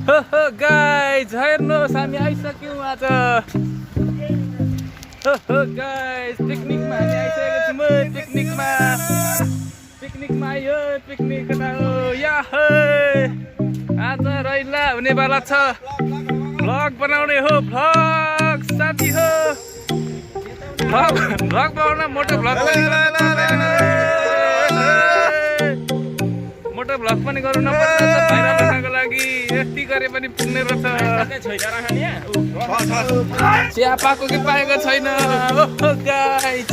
Guys हेर्नुहोस् हामी आइसक्यौँ आज। गाइज पिकनिकमा हामी आइसकेको छौँ। पिकनिकमा आयो। पिकनिक कता हो या आज रैला हुनेवाला छ। भ्लग बनाउने हो। भ्लग साथी हो। भ्लग बनाउन मोटो भ्लग पनि गर्नु पर्छ भाइरल हुनको लागि। यति गरे पनि पुग्ने रहेछ। चिया पाएको कि पाएको छैन गाइज।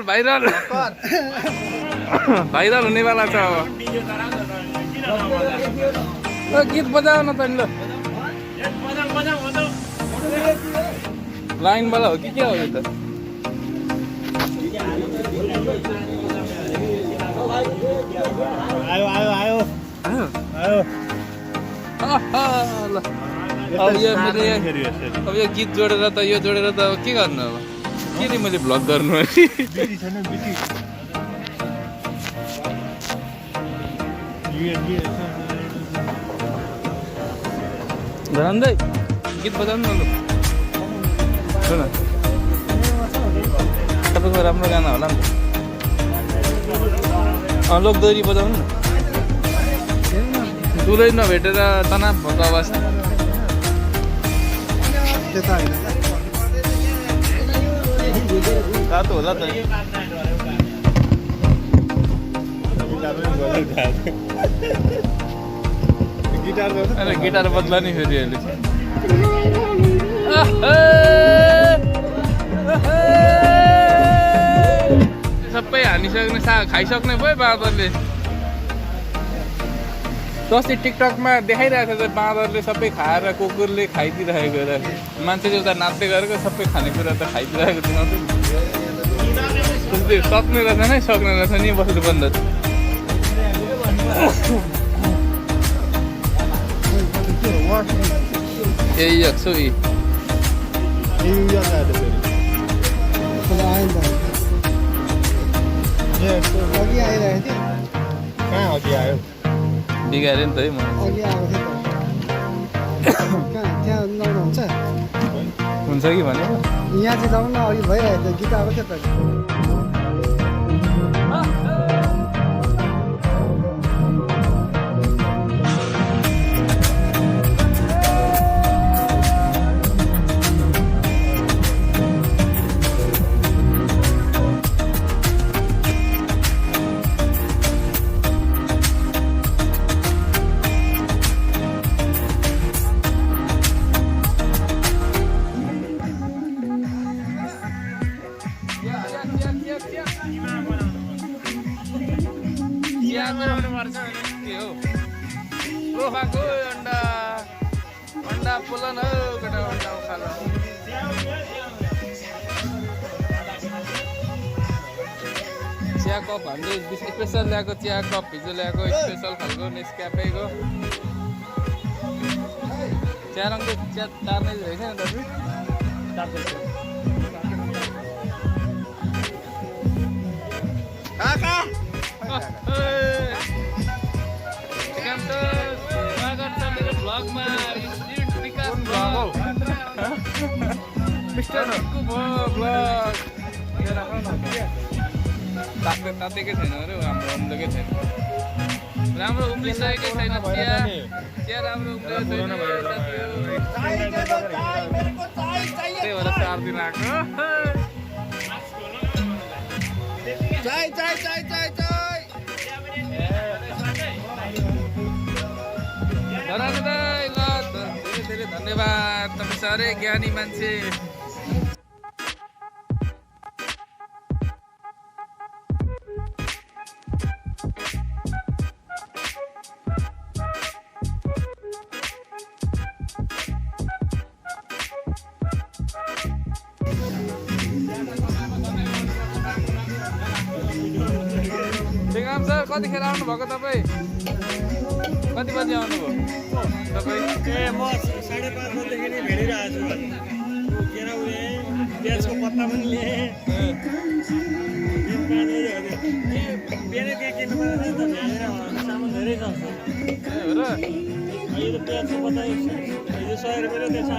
भाइरल भाइरल हुनेवाला छ अब। गीत बजाऊ न त ल। लाइनवाला हो कि के हो यो त? आयो आयो आयो आयो। ल अब यो मैले अब यो गीत जोडेर त यो जोडेर त के गर्नु अब? के रे मैले भ्लग गर्नु झन्डै गीत बजाउनु न। सुन तपाईँको राम्रो गाना होला नि त। लोकदोरी बजाउनु न। दुलै नभेटेर तनाव भएको अवस्था। तातो होला त। गिटार बदला नि फेरि अहिले। सबै हानिसक्ने खाइसक्ने भयो बाबाले। अस्ति टिकटकमा देखाइरहेको थियो बाँदरले सबै खाएर कुकुरले खाइदिइरहेको र मान्छे चाहिँ उता नाच्दै गरेको सबै खानेकुरा त खाइदिइरहेको थियो सक्ने रहेछ नै सक्ने रहेछ नि बस्नु बन्द यही सक्छु यी अघि आइरहेको थियो कहाँ अघि आयो बिगाऱ्यो नि त है म अघि आएको थियो त कहाँ त्यहाँ लाउनु हुन्छ हुन्छ कि भनेको यहाँ चाहिँ लाउनु अघि भइरहेको थियो गीत आएको थियो त के हो लोहाको अन्डा अन्डा पोलन हो केटा अन्डा उखाल्नु चिया कप हामीले स्पेसल ल्याएको चिया कप हिजो ल्याएको स्पेसल खालको नेस्क्याफेको चिया रङको चिया तार्ने रहेछ नि दाजु स्वागत छ मेरो भ्लगमा विकास भ्लग मिस्टरको भ्लग तातेकै छैन अरे हाम्रो उम्लेकै छैन राम्रो उम्लिसकेकै छैन चिया राम्रो उम्लेको छैन त्यही भएर 4 दिन आएको चाय चाय चाय चाय चाय धरानु दाइ ल धेरै धेरै धन्यवाद तपाईँ साह्रै ज्ञानी मान्छे टेकाम सर कतिखेर आउनुभएको तपाईँ कति बजी आउनुभयो तपाईँ म 5:30 बजेदेखि नै भेटिरहेको छु केरा उयो प्याजको पत्ता पनि लिएँ बिहानै त्यहाँ किन्नु पर्ने त सामान धेरै छ हो र यो त प्याजको पत्ता हिजो 100 रुपियाँ त्यो 60 कति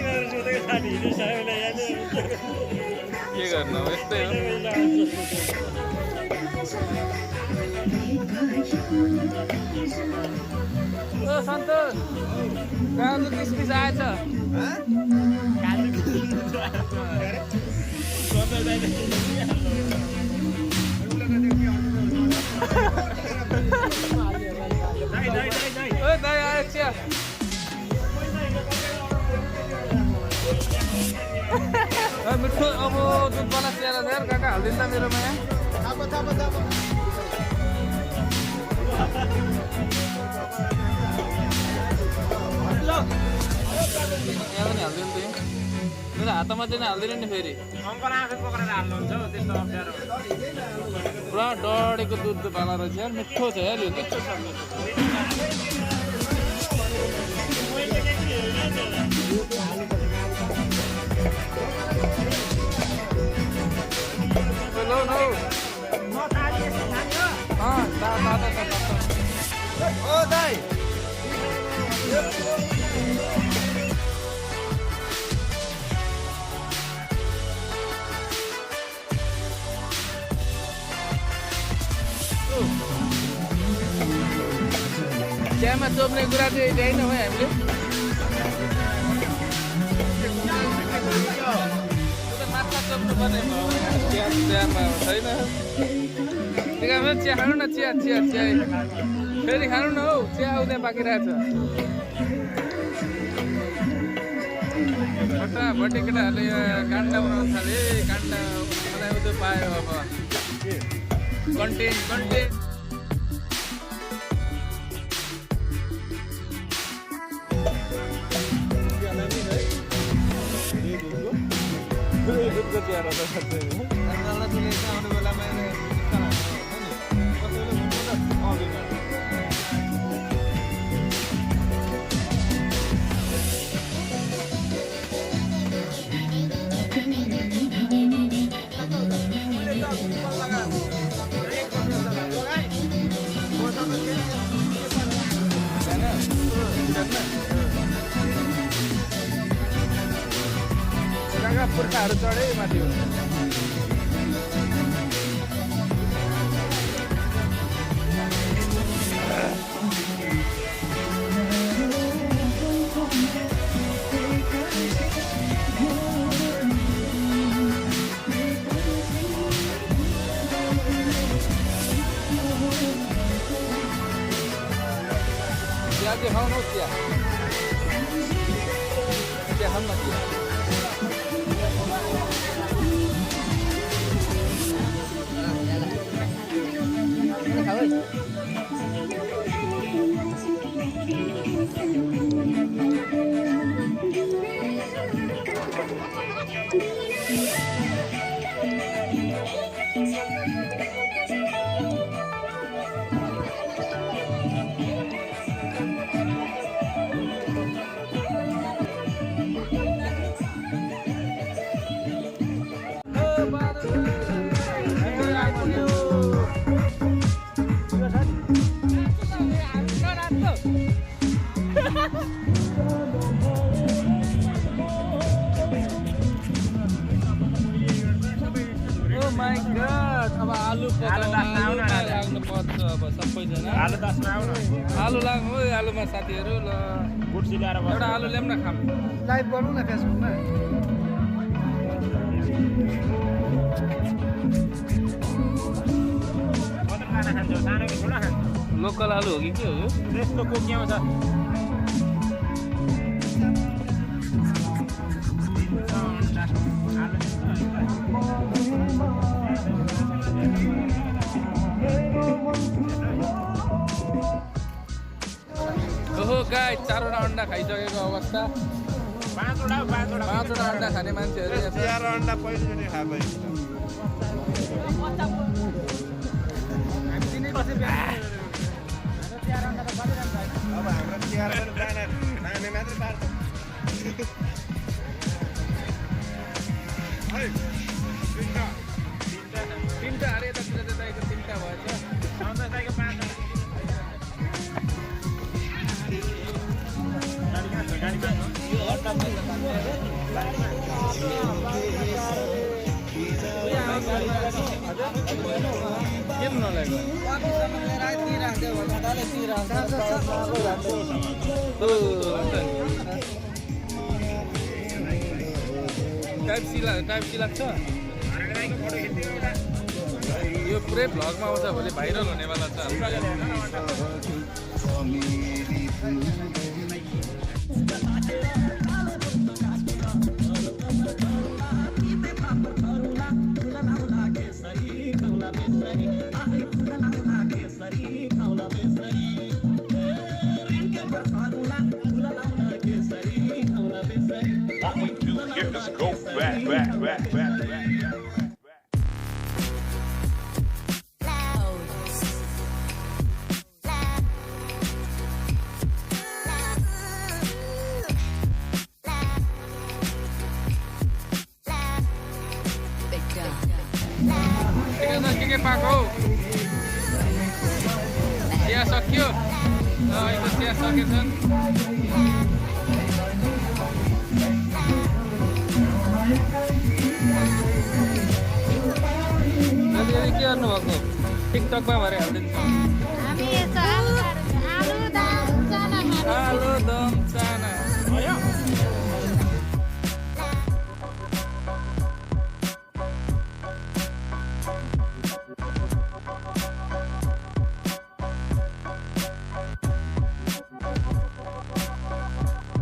गरेर सोधेको 60 हिजो 100 ल्याइहाल्यो के गर्नु अब यस्तै हो ओ सन्तोष काजु किसमिस आएछ ओ दाइ आयो चिया मिठो अब दुधवाला चिया यार काका हालिदिनु त मेरोमा यहाँ यहाँ पनि हालिदिनु त मेरो हातमा चाहिँ हाल्दैन नि फेरि पुरा डढेको दुध पाला रहेछ यार मिठो छ यार यो त लो लो ओ दाइ चियामा चोप्ने कुरा चाहिँ त्यही नै हो हामीले माछा चोप्नु पर्ने चियामा छैन चिया खानु न चिया चिया चिया फेरि खानु न हौ चिया आउँदै बाँकी रहेछ भट्टी केटाहरूले काण्ड बनाउनु थाले काण्ड बनाएको पायो अब कन्टेन्ट पुर्खाहरू चढे माथि चिया चाहिँ खाउनु चिया खाउँ न चिया अब आलु लाग्नु पर्छ अब सबैजना आलु लाग्नु है आलुमा साथीहरू ल एउटा आलु ल्याउँ न खाम लाइभ गरौँ न फेसबुकमा लोकल आलु हो कि के हो यो त्यसको कोकियामा छ ओहो गाई 4वटा अन्डा खाइसकेको अवस्था 5वटा अन्डा खाने मान्छेहरू 4 अन्डा पहिलोचोटि खाएको अब हाम्रो तिहार पनि खाने मात्रै पार्छ तिनवटा अरे यतातिर तपाईँको 3वटा भएछ के नलाग्यो टाइप सी लाग्छ यो पुरै भ्लगमा आउँछ भोलि भाइरल हुनेवाला छ Go back. के पाएको चिया सक्यो अहिले चिया सकेछन् के गर्नुभएको टिकटकमा भरे हालिदिन्छ आलु दम